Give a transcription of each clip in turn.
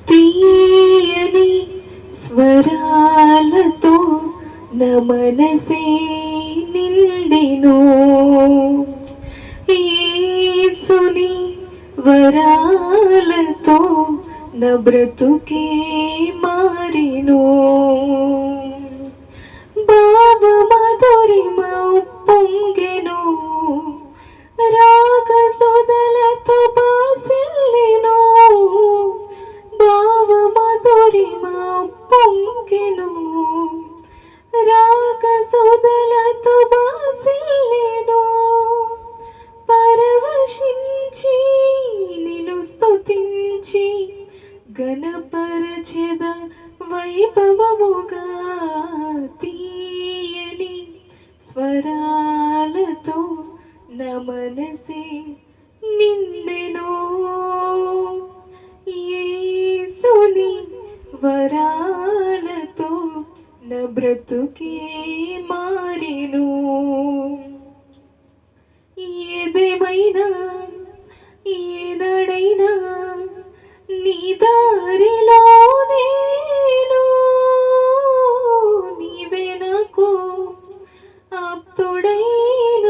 తీయని స్వరాలతో నా మనసే నిండెను. యేసుని వరాలతో నా బ్రతుకే మారెను. భావ మధురిమ పొంగెను, రాగ సుధలతో బాసిల్లెను. భావ మధురిమ పొంగెను, రాగ సుధలతో బాసిల్లెను. పరవశించి నిన్ను స్తుతించి గణపరచెద వైభవముగా. తీయని స్వరాలతో నా మనసే నిండెను. యేసుని వరాలతో నా బ్రతుకే మారెను. ఏదేమైనా ఏనాడైనా నీ దారిలో నేను, నీవే నాకు ఆప్తుడైన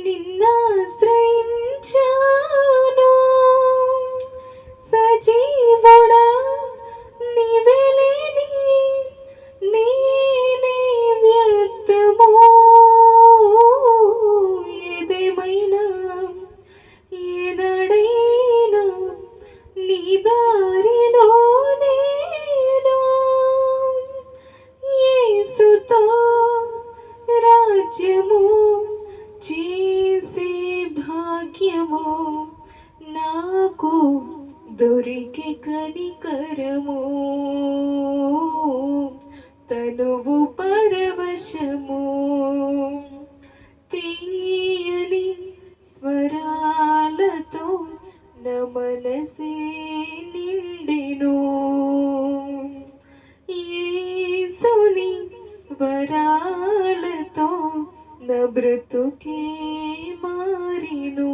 నిన్నాశ్రయించాను. సజీవుడా నీవే లేని నేనే వ్యర్థము. ఏదేమైనా ఏనాడైనా నీ దారిలో నేను, యేసుతో రాజ్యము చేసే భాగ్యము నాకు దొరికే కనికరము. తనువు పరవశము, తీయని స్వరాలతో నా మనసే నిండెను. యేసుని వరాలతో నా బ్రతుకే మారెను.